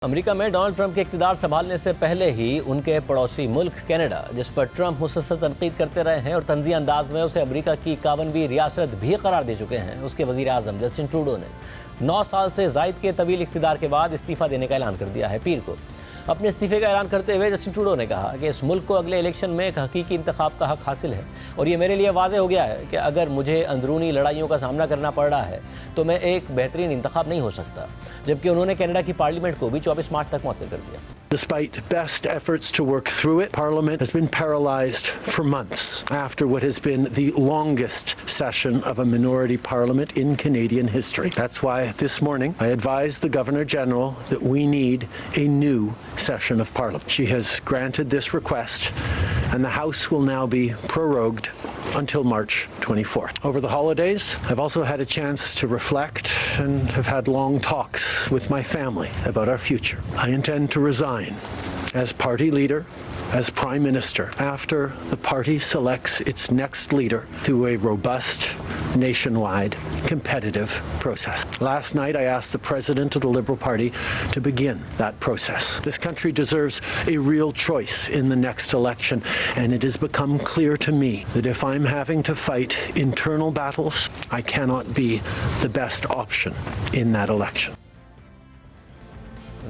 America में Donald Trump के इक़्तिदार संभालने से पहले ही उनके पड़ोसी मुल्क कनाडा, जिस पर ट्रंप मुसलसल तनकीद करते रहे हैं और तंज़ी अंदाज में उसे अमेरिका की 51वीं रियासत भी करार दे चुके हैं, उसके वज़ीर आज़म जस्टिन ट्रूडो ने 9 साल से ज़ायद के तवील इक़्तिदार के बाद इस्तीफ़ा देने का ऐलान कर दिया है। पीर को अपने इस्तीफ़े का ऐलान करते हुए जस्टिन ट्रूडो ने कहा कि इस मुल्क को अगले इलेक्शन में एक हकीकी इंतखाब का हक हासिल है और ये मेरे लिए वाज़ेह हो गया है कि अगर मुझे अंदरूनी लड़ाइयों का सामना करना पड़ रहा है तो मैं एक बेहतरीन इंतखाब नहीं हो सकता। जबकि उन्होंने कनाडा की पार्लियामेंट को भी 24 मार्च तक मुअत्तल कर दिया। Despite best efforts to work through it, Parliament has been paralyzed for months after what has been the longest session of a minority parliament in Canadian history. That's why this morning I advised the Governor-General that we need a new session of Parliament. She has granted this request and the House will now be prorogued until March 24th. Over the holidays, I've also had a chance to reflect and have had long talks with my family about our future. I intend to resign as party leader, as Prime Minister, after the party selects its next leader through a robust, nationwide, competitive process. Last night, I asked the President of the Liberal Party to begin that process. This country deserves a real choice in the next election, and it has become clear to me that if I'm having to fight internal battles, I cannot be the best option in that election.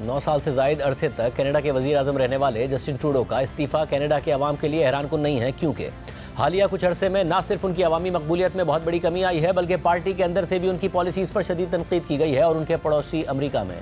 9 साल से ज़ायद अरसे तक Canada के वज़ीर आज़म रहने वाले Justin Trudeau का इस्तीफ़ा Canada के अवाम के लिए हैरानकुन नहीं है, क्योंकि हालिया कुछ अरसे में न सिर्फ उनकी अवामी मकबूलियत में बहुत बड़ी कमी आई है, बल्कि पार्टी के अंदर से भी उनकी पॉलिसीज़ पर शदीद तनकीद की गई है और उनके पड़ोसी अमेरिका में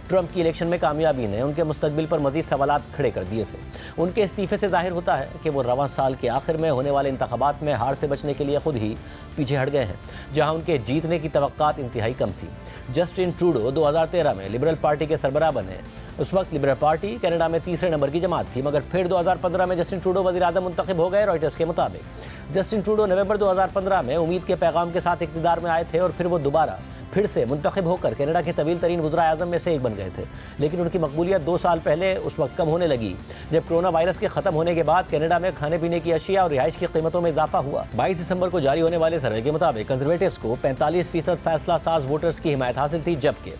ट्रंप की इलेक्शन में कामयाबी ने उनके मुस्तकबिल पर मज़ीद सवालात खड़े कर दिए थे। उनके इस्तीफ़े से जाहिर होता है कि वो रवां साल के आखिर में होने वाले इंतखाबात में हार से बचने के लिए खुद ही पीछे हट गए हैं, जहां उनके जीतने की तवक्कात इंतहाई कम थी। जस्टिन ट्रूडो 2013 में लिबरल पार्टी के सरबराह बने। उस वक्त लिबरल पार्टी कनाडा में तीसरे नंबर की जमात थी, मगर फिर 2015 में जस्टिन ट्रूडो वज़ीर आज़म मुंतखब हो गए। रॉयटर्स के मुताबिक जस्टिन ट्रूडो नवंबर 2015 में उम्मीद के पैगाम के साथ इक़्तिदार में आए थे और फिर वो दोबारा फिर से मुंतखब होकर कनाडा के तवील तरीन वज़ीर आज़म में से एक बन गए थे। लेकिन उनकी मकबूलियत 2 साल पहले उस वक्त कम होने लगी जब कोरोना वायरस के ख़त्म होने के बाद कनाडा में खाने पीने की अशिया और रिहाइश की कीमतों में इजाफा हुआ। 22 दिसंबर को जारी होने वाले सर्वे के मुताबिक कंजर्वेटिव्स को 45% फैसला साज वोटर्स की हिमायत हासिल थी, जबकि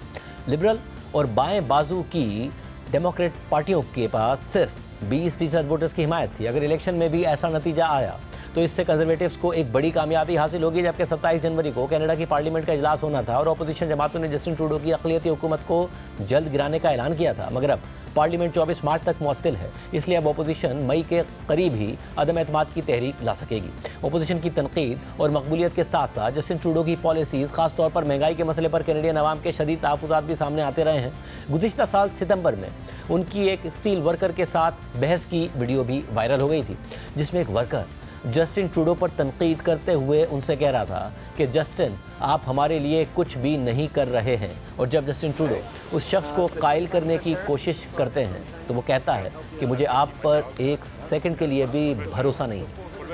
लिबरल और बाएं बाजू की डेमोक्रेट पार्टियों के पास सिर्फ 20% वोटर्स की हिमायत थी। अगर इलेक्शन में भी ऐसा नतीजा आया तो इससे कंजर्वेटिव्स को एक बड़ी कामयाबी हासिल होगी, जबकि 27 जनवरी को कनाडा की पार्लियामेंट का इजलास होना था और अपोजिशन जमातों ने जस्टिन ट्रूडो की अक़लियती हुकूमत को जल्द गिराने का ऐलान किया था। मगर अब पार्लियामेंट 24 मार्च तक मुअत्तल है, इसलिए अब अपोजिशन मई के करीब ही अदम एतमाद की तहरीक ला सकेगी। अपोजिशन की तनकीद और मकबूलियत के साथ साथ जस्टिन ट्रूडो की पॉलिसीज़, खासतौर पर महंगाई के मसले पर कैनेडियन अवाम के शदीद तहफ़्फ़ुज़ात भी सामने आते रहे हैं। गुज़िश्ता साल सितंबर में उनकी एक स्टील वर्कर के साथ बहस की वीडियो भी वायरल हो गई थी, जिसमें एक वर्कर जस्टिन ट्रूडो पर तनकीद करते हुए उनसे कह रहा था कि जस्टिन, आप हमारे लिए कुछ भी नहीं कर रहे हैं। और जब जस्टिन ट्रूडो उस शख्स को कायल करने की कोशिश करते हैं तो वो कहता है कि मुझे आप पर 1 सेकंड के लिए भी भरोसा नहीं।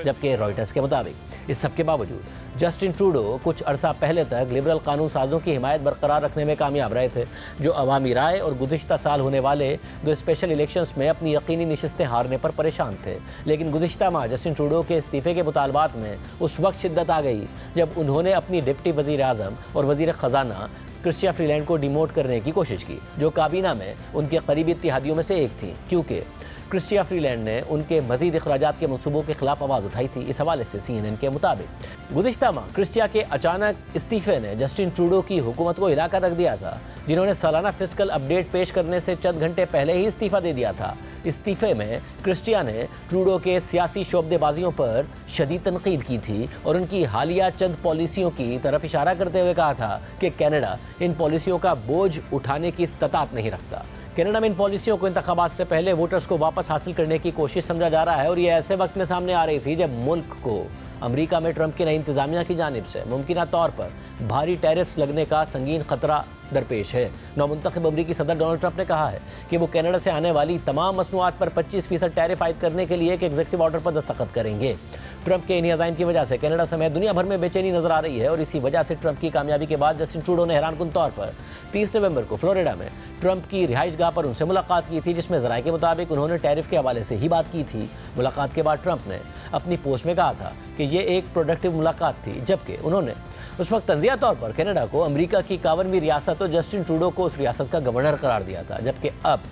जबकि रॉयटर्स के मुताबिक इस सब के बावजूद जस्टिन ट्रूडो कुछ अरसा पहले तक लिबरल कानून साजों की हिमायत बरकरार रखने में कामयाब रहे थे, जो अवामी राय और गुज़िश्ता साल होने वाले 2 स्पेशल इलेक्शंस में अपनी यकीनी नशिस्तें हारने पर परेशान थे। लेकिन गुज़िश्ता माह जस्टिन ट्रूडो के इस्तीफ़े के मुतालबात में उस वक्त शिद्दत आ गई जब उन्होंने अपनी डिप्टी वज़ीर आज़म और वज़ीर ख़जाना क्रिस्टिया फ्रीलैंड को डिमोट करने की कोशिश की, जो काबीना में उनके करीबी इत्तेहादियों में से एक थी, क्योंकि क्रिस्टिया फ्रीलैंड ने उनके मज़ीद अखराजात के मनसूबों के खिलाफ आवाज़ उठाई थी। इस हवाले से CNN के मुताबिक गुज़िश्ता माह क्रिस्टिया के अचानक इस्तीफ़े ने जस्टिन ट्रूडो की हुकूमत को हिला कर रख दिया था, जिन्होंने सालाना फिस्कल अपडेट पेश करने से चंद घंटे पहले ही इस्तीफ़ा दे दिया था। इस्तीफ़े में क्रिस्टिया ने ट्रूडो के सियासी शोबदेबाजियों पर शदीद तनकीद की थी और उनकी हालिया चंद पॉलिसियों की तरफ इशारा करते हुए कहा था कि कनाडा इन पॉलिसियों का बोझ उठाने की इस्तात नहीं रखता। कनाडा में इन पॉलिसियों को इंतखाबात से पहले वोटर्स को वापस हासिल करने की कोशिश समझा जा रहा है और ये ऐसे वक्त में सामने आ रही थी जब मुल्क को अमेरिका में ट्रंप की नई इंतजामिया की जानिब से मुमकिना तौर पर भारी टैरिफ्स लगने का संगीन खतरा दरपेश है। नौमुंतखब अमरीकी सदर डोनाल्ड ट्रंप ने कहा है कि वो कनाडा से आने वाली तमाम मसनूआत पर 25% टैरिफ आयद करने के लिए एक एग्जीक्यूटिव ऑर्डर पर दस्तखत करेंगे। ट्रंप के इन अज़ाइम की वजह से कनाडा समेत दुनिया भर में बेचैनी नजर आ रही है और इसी वजह से ट्रंप की कामयाबी के बाद जस्टिन ट्रूडो ने हैरानकुन तौर पर 30 नवंबर को फ्लोरिडा में ट्रंप की रिहाइशगाह पर उनसे मुलाकात की थी, जिसमें ज़राए के मुताबिक उन्होंने टैरिफ के हवाले से ही बात की थी। मुलाकात के बाद ट्रंप ने अपनी पोस्ट में कहा था कि ये एक प्रोडक्टिव मुलाकात थी, जबकि उन्होंने उस वक्त तंजिया तौर पर कनाडा को अमेरिका की 51वीं रियासत और जस्टिन ट्रूडो को उस रियासत का गवर्नर करार दिया था, जबकि अब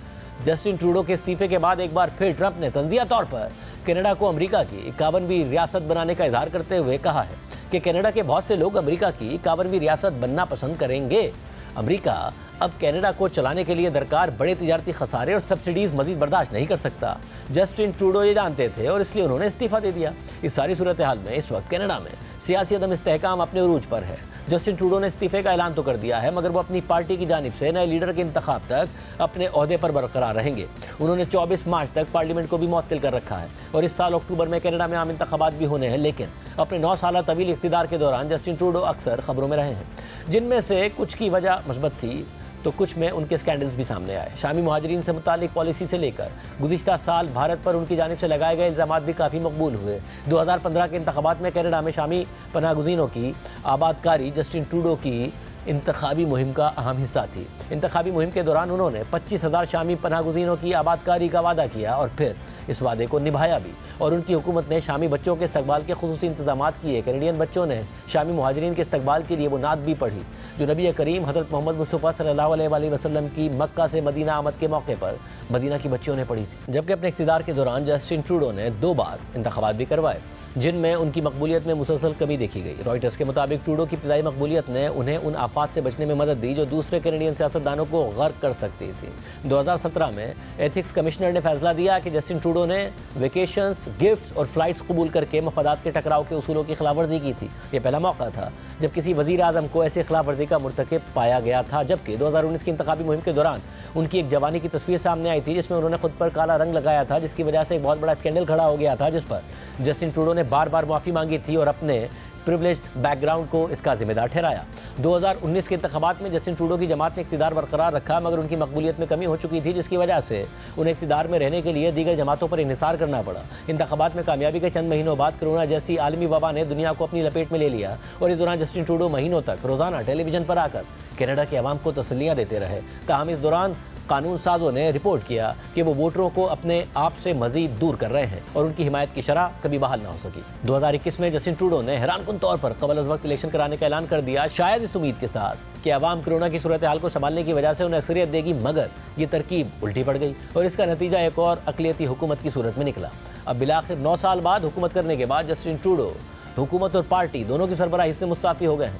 जस्टिन ट्रूडो के इस्तीफे के बाद एक बार फिर ट्रंप ने तंजिया तौर पर कनाडा को अमेरिका की 51वीं रियासत बनाने का इजहार करते हुए कहा है कि कनाडा के बहुत से लोग अमेरिका की 51वीं रियासत बनना पसंद करेंगे। अमेरिका अब कनाडा को चलाने के लिए दरकार बड़े तिजारती खसारे और सब्सिडीज मजीद बर्दाश्त नहीं कर सकता। जस्टिन ट्रूडो ये जानते थे और इसलिए उन्होंने इस्तीफा दे दिया। इस सारी सूरत हाल में इस वक्त कनाडा में सियासी अदम इस्तेहकाम अपने उरूज पर है। जस्टिन ट्रूडो ने इस्तीफे का ऐलान तो कर दिया है, मगर वो अपनी पार्टी की जानिब से नए लीडर के इंतखाब तक अपने ओहदे पर बरकरार रहेंगे। उन्होंने 24 मार्च तक पार्लियामेंट को भी मुअत्तिल कर रखा है और इस साल अक्टूबर में कनाडा में आम इंतखाबात भी होने हैं। लेकिन अपने 9 साल तवील इख्तिदार के दौरान जस्टिन ट्रूडो अक्सर खबरों में रहे हैं, जिनमें से कुछ की वजह मुस्बत थी तो कुछ में उनके स्कैंडल्स भी सामने आए। शामी मुहाजिरीन से मुतालिक पॉलिसी से लेकर गुज़िश्ता साल भारत पर उनकी जानिब से लगाए गए इल्ज़ामात भी काफ़ी मकबूल हुए। 2015 के इंतखाबात में कनाडा में शामी पनाहगज़ीनों की आबादकारी जस्टिन ट्रूडो की इंतखाबी मुहिम का अहम हिस्सा थी। इंतखाबी मुहिम के दौरान उन्होंने 25,000 शामी पनाहगज़ीनों की आबादकारी का वादा किया और फिर इस वादे को निभाया भी, और उनकी हुकूमत ने शामी बच्चों के इस्तकबाल के खुसूसी इंतजाम किए। कैनेडियन बच्चों ने शामी मुहाजिरीन के इस्तकबाल के लिए वो नात भी पढ़ी जो नबी करीम हज़रत मोहम्मद मुस्तफ़ा सल्लल्लाहु अलैहि वसल्लम की मक्का से मदीना आमद के मौके पर मदीना की बच्चियों ने पढ़ी थी। जबकि अपने इख्तिदार के दौरान जस्टिन ट्रूडो ने 2 बार इंतखाबात भी करवाए, जिनमें उनकी मकबूलियत में मुसलसल कमी देखी गई। रॉयटर्स के मुताबिक ट्रूडो की इब्तदाई मकबूलियत ने उन्हें उन आफात से बचने में मदद दी जो दूसरे कैनेडियन सियासतदानों को गर्क कर सकती थी। 2017 में एथिक्स कमिश्नर ने फैसला दिया कि जस्टिन ट्रूडो ने वेकेशंस, गिफ्ट्स और फ्लाइट्स कबूल करके मफादात के टकराव के उसूलों की खिलाफवर्जी की थी। यह पहला मौका था जब किसी वज़ीर आज़म को ऐसी खिलाफवर्जी का मुर्तकिब पाया गया था। जबकि 2019 की इंतखाबी मुहिम के दौरान उनकी एक जवानी की तस्वीर सामने आई थी जिसमें उन्होंने खुद पर काला रंग लगाया था, जिसकी वजह से एक बहुत बड़ा स्कैंडल खड़ा हो गया था, जिस पर जस्टिन ट्रूडो ने बार बार माफ़ी मांगी थी और अपने प्रिविलेज्ड बैकग्राउंड को इसका जिम्मेदार ठहराया। 2019 के इंतखाबात में जस्टिन ट्रूडो की जमात ने इख्तिदार बरकरार रखा, मगर उनकी मकबूलियत में कमी हो चुकी थी, जिसकी वजह से उन्हें इख्तिदार में रहने के लिए दीगर जमातों पर इन्हिसार करना पड़ा। इंतखाबात में कामयाबी के चंद महीनों बाद कोरोना जैसी आलमी वबा ने दुनिया को अपनी लपेट में ले लिया और इस दौरान जस्टिन ट्रूडो महीनों तक रोजाना टेलीविजन पर आकर कनाडा के अवाम को तसल्लियाँ देते रहे। ताहम इस दौरान कानून साजों ने रिपोर्ट किया कि वो वोटरों को अपने आप से मजीद दूर कर रहे हैं और उनकी हिमायत की शरह कभी बहाल ना हो सकी। 2021 में जस्टिन ट्रूडो ने हैरानकुन तौर पर कबल अज़ वक्त इलेक्शन कराने का ऐलान कर दिया, शायद इस उम्मीद के साथ कि अवाम कोरोना की सूरत हाल को संभालने की वजह से उन्हें अक्सरियत देगी, मगर ये तरकीब उल्टी पड़ गई और इसका नतीजा एक और अक़लियती हुकूमत की सूरत में निकला। अब बिलाखिर 9 साल बाद हुकूमत करने के बाद जस्टिन ट्रूडो हुकूमत और पार्टी दोनों की सरबराही से मुस्ताफ़ी हो गए हैं।